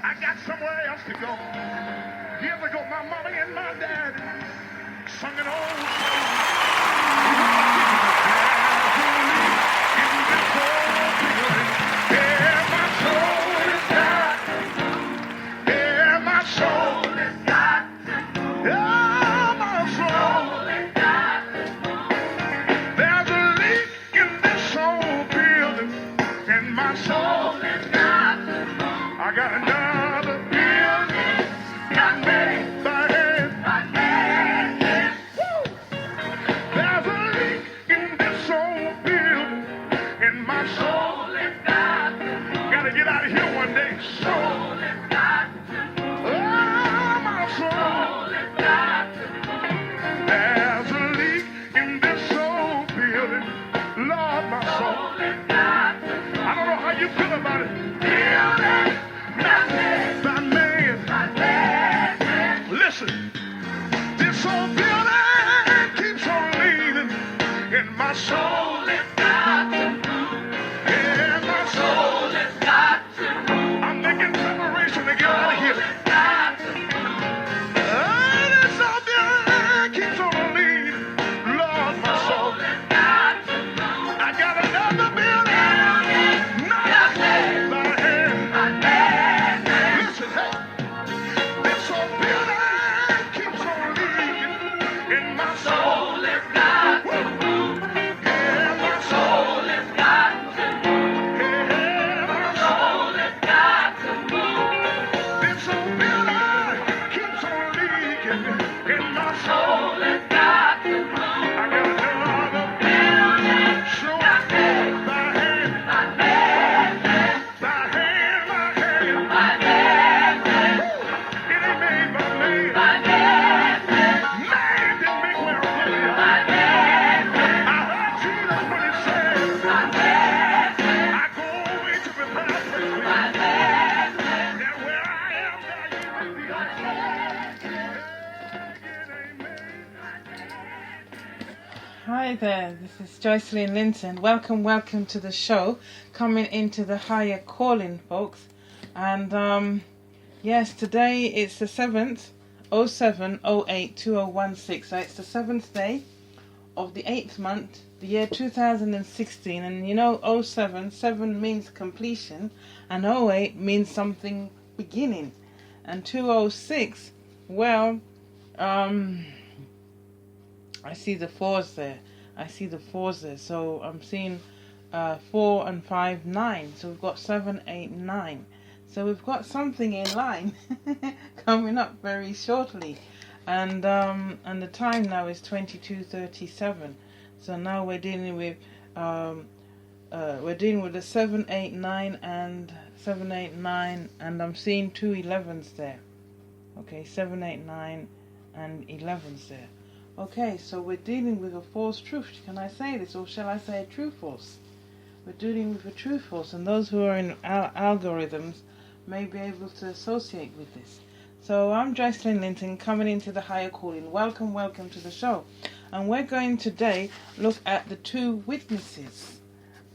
I got somewhere else to go. Years ago, my mama and my dad sung an old song. Yeah, my soul is God. Yeah, my soul is God. Yeah, my soul is God. There's a leak in this old building, and my soul is God. I got another building, got made by hand. Woo! There's a leak in this old building, and my soul is God. Gotta get out of here one day. Soul is God. Oh, my soul is God. There's a leak in this old building. Lord, my soul is God. I don't know how you feel about it. Building, not made by man. Listen, this old building keeps on leaning, and my soul is God. Yeah, my soul is God. I'm making preparation to get out of here. This old building keeps on leaning. Lord, my soul is God. I got another building, not made by hand. Listen, hey. This old building keeps on leaking, and my soul is God. Yeah, my soul is God. Yeah, my soul is God. This old building keeps on leaking, and my soul is God. I got another building, sure, by hand, by hand. It ain't made by me. Man didn't make where I'm going. I heard Jesus when he said, I go away to prepare a place for you. That where I am, there you will be also. It ain't made. Hi there, this is Joycelyn Linton. Welcome to the show. Coming into the higher calling, folks. And yes, today it's the 7th, 07/08/2016. So it's the 7th day of the 8th month, the year 2016. And you know, 7 means completion, and 08 means something beginning. And 206, well, I see the fours there. So I'm seeing 4 and 5, 9. So we've got 7, 8, 9. So we've got something in line coming up very shortly. And the time now is 22:37. So now we're dealing with the 7, 8, 9 and 7, 8, 9, and I'm seeing 2 11s there. Okay, 7, 8, 9 and 11s there. Okay, so we're dealing with a false truth. Can I say this, or shall I say a true false? We're dealing with a true false, and those who are in algorithms may be able to associate with this. So I'm Joycelyn Linton, coming into the higher calling. Welcome to the show. And we're going today look at the 2 witnesses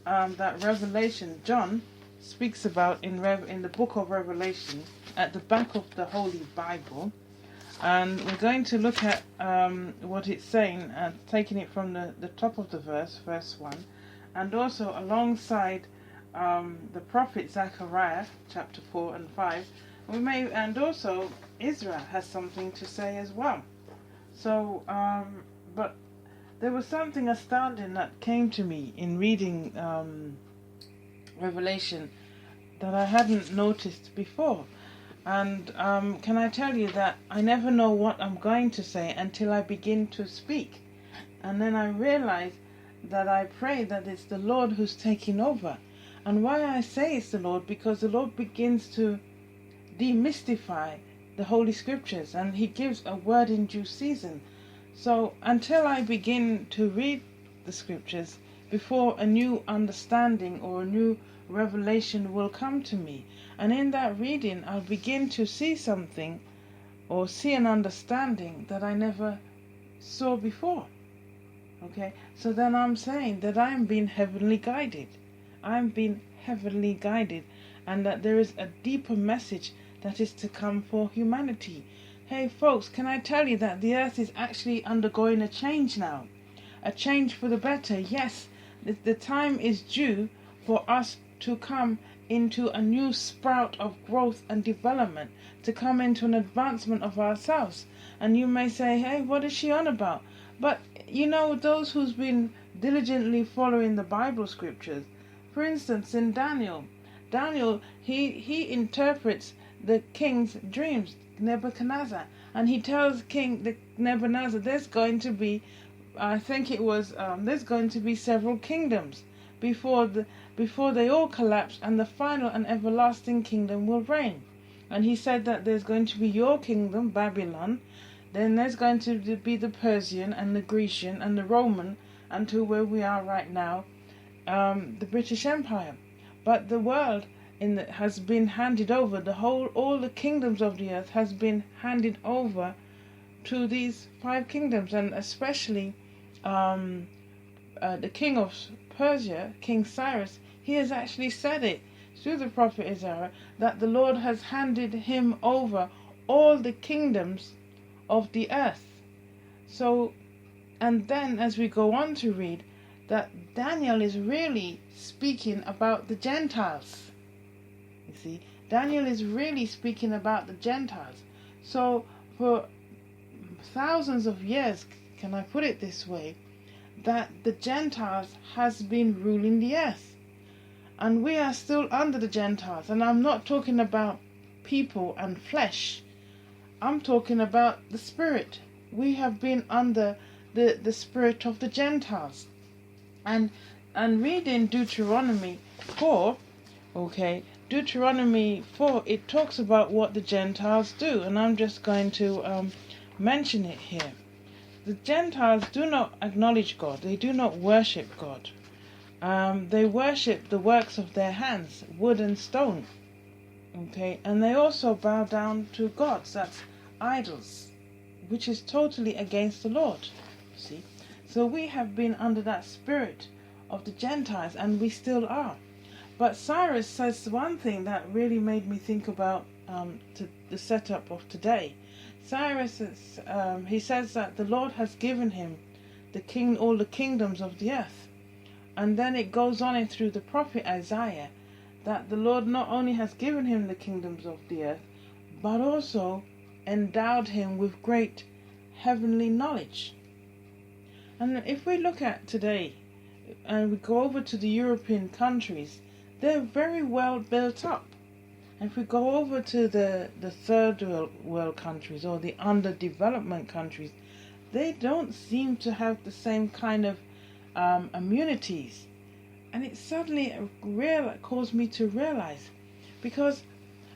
that Revelation, John, speaks about in the book of Revelation, at the back of the Holy Bible. And we're going to look at what it's saying, taking it from the top of the verse 1, and also alongside the prophet Zechariah, chapter 4 and 5. And also Israel has something to say as well. So, but there was something astounding that came to me in reading Revelation that I hadn't noticed before. And can I tell you that I never know what I'm going to say until I begin to speak. And then I realize that I pray that it's the Lord who's taking over. And why I say it's the Lord, because the Lord begins to demystify the Holy Scriptures, and He gives a word in due season. So until I begin to read the Scriptures, before a new understanding or a new revelation will come to me. And in that reading, I'll begin to see something or see an understanding that I never saw before. Okay, so then I'm saying that I'm being heavenly guided. I'm being heavenly guided, and that there is a deeper message that is to come for humanity. Hey folks, can I tell you that the earth is actually undergoing a change now? A change for the better. Yes, the time is due for us to come into a new sprout of growth and development, to come into an advancement of ourselves. And you may say, hey, what is she on about? But you know, those who's been diligently following the Bible scriptures, for instance, in Daniel, he interprets the king's dreams, Nebuchadnezzar, and he tells King Nebuchadnezzar there's going to be, I think it was, there's going to be several kingdoms before they all collapse, and the final and everlasting kingdom will reign. And he said that there's going to be your kingdom, Babylon, then there's going to be the Persian and the Grecian and the Roman, until where we are right now, the British Empire. But the world has been handed over, all the kingdoms of the earth has been handed over to these 5 kingdoms, and especially the king of Persia, King Cyrus, he has actually said it through the prophet Isaiah that the Lord has handed him over all the kingdoms of the earth. So, and then as we go on to read, that Daniel is really speaking about the Gentiles. You see, Daniel is really speaking about the Gentiles. So for thousands of years, can I put it this way, that the Gentiles has been ruling the earth. And we are still under the Gentiles. And I'm not talking about people and flesh. I'm talking about the spirit. We have been under the spirit of the Gentiles. And reading Deuteronomy 4, Deuteronomy 4, it talks about what the Gentiles do. And I'm just going to mention it here. The Gentiles do not acknowledge God. They do not worship God. They worship the works of their hands, wood and stone. Okay, and they also bow down to gods, that's idols, which is totally against the Lord. See, so we have been under that spirit of the Gentiles, and we still are. But Cyrus says one thing that really made me think about the setup of today. Cyrus he says that the Lord has given him all the kingdoms of the earth, and then it goes on in through the prophet Isaiah that the Lord not only has given him the kingdoms of the earth, but also endowed him with great heavenly knowledge. And if we look at today, and we go over to the European countries, they're very well built up. And if we go over to the third world countries, or the underdevelopment countries, they don't seem to have the same kind of immunities. And it suddenly caused me to realize, because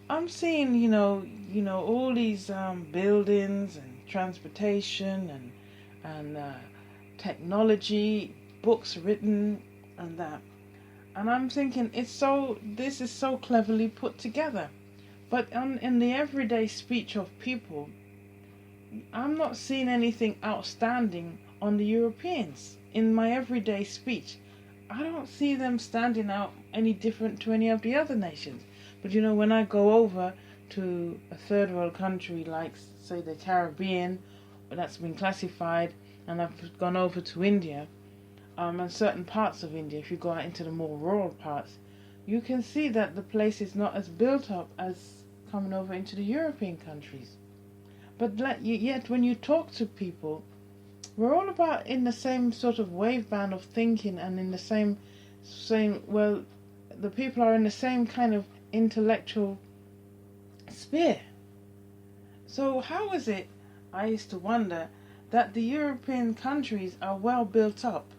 I'm seeing, you know, all these buildings and transportation and technology, books written and that. And I'm thinking, this is so cleverly put together. But in the everyday speech of people, I'm not seeing anything outstanding on the Europeans. In my everyday speech, I don't see them standing out any different to any of the other nations. But you know, when I go over to a third world country like, say, the Caribbean, that's been classified, and I've gone over to India, and certain parts of India, if you go out into the more rural parts, you can see that the place is not as built up as coming over into the European countries. But yet when you talk to people, we're all about in the same sort of wave band of thinking, and in the same, well, the people are in the same kind of intellectual sphere. So how is it, I used to wonder, that the European countries are well built up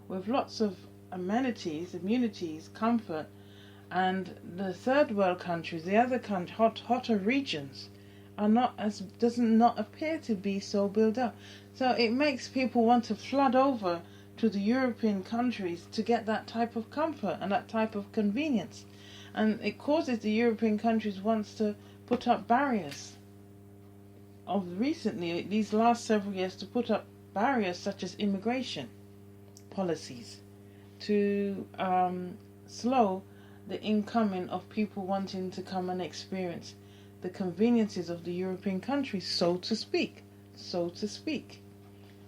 with lots of amenities, immunities, comfort, and the third world countries, the other hotter regions, does not appear to be so built up. So it makes people want to flood over to the European countries to get that type of comfort and that type of convenience. And it causes the European countries wants to put up barriers. Recently, these last several years, to put up barriers such as immigration policies to slow the incoming of people wanting to come and experience the conveniences of the European countries, so to speak.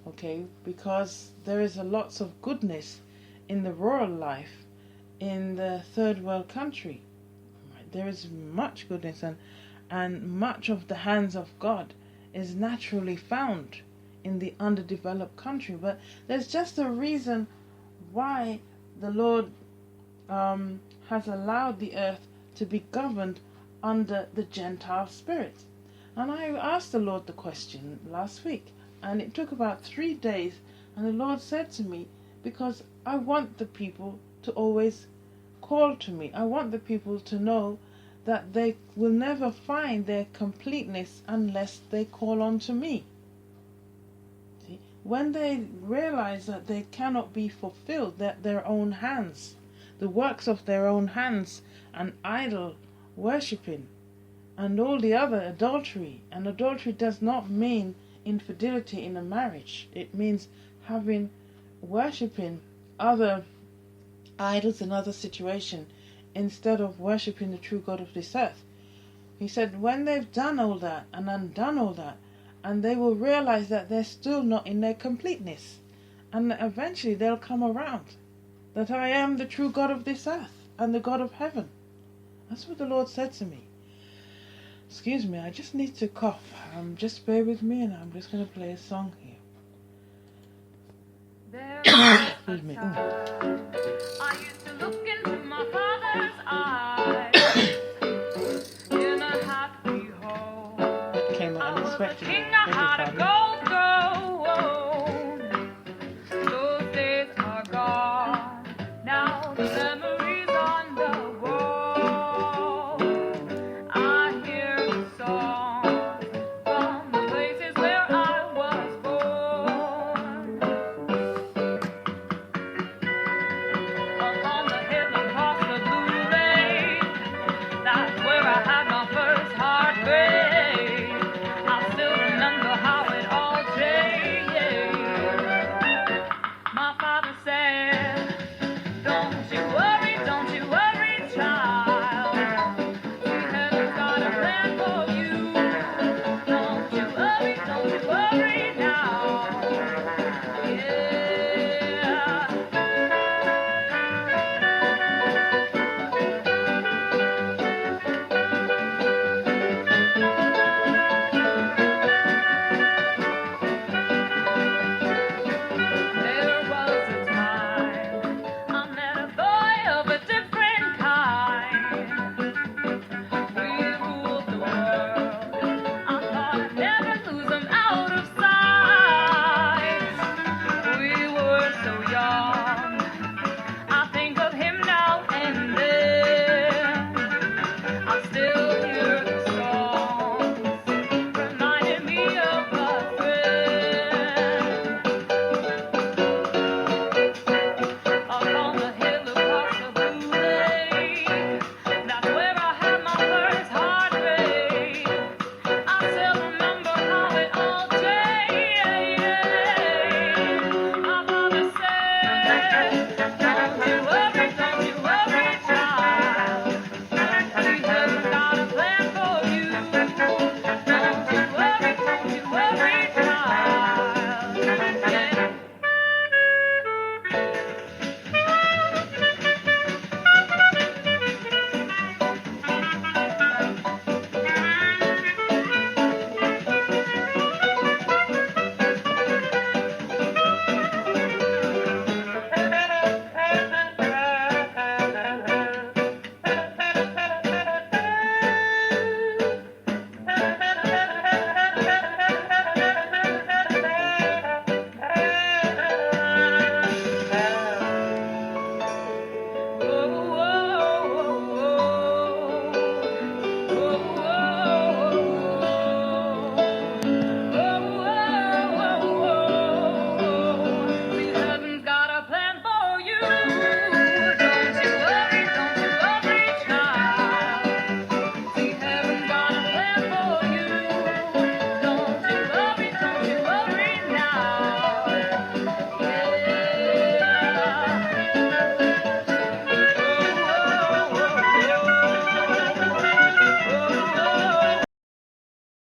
Okay, because there is a lots of goodness in the rural life in the third world country. There is much goodness, and much of the hands of God is naturally found in the underdeveloped country. But there's just a reason why the Lord has allowed the earth to be governed under the Gentile spirit. And I asked the Lord the question last week, and it took about 3 days, and the Lord said to me, because I want the people to always call to me. I want the people to know that they will never find their completeness unless they call on to me. See? When they realize that they cannot be fulfilled, that their own hands, the works of their own hands, and idol worshipping, and all the other adultery. And adultery does not mean infidelity in a marriage. It means worshipping other idols in other situations instead of worshipping the true God of this earth. He said when they've done all that and undone all that, and they will realize that they're still not in their completeness, and eventually they'll come around that I am the true God of this earth and the God of heaven. That's what the Lord said to me. Excuse me, I just need to cough. Just bear with me, and I'm just going to play a song here. Excuse me. I used to look into my father's eyes in a happy home. That came out unexpectedly. King, I had a gold throne. Those days are gone. Now the memories on the wall. I hear the songs from the places where I was born. Upon the hill across the blue lake, that's where I had my first heartbreak. I still remember how it all changed. My father said, don't you worry, child. See, heaven's got a plan for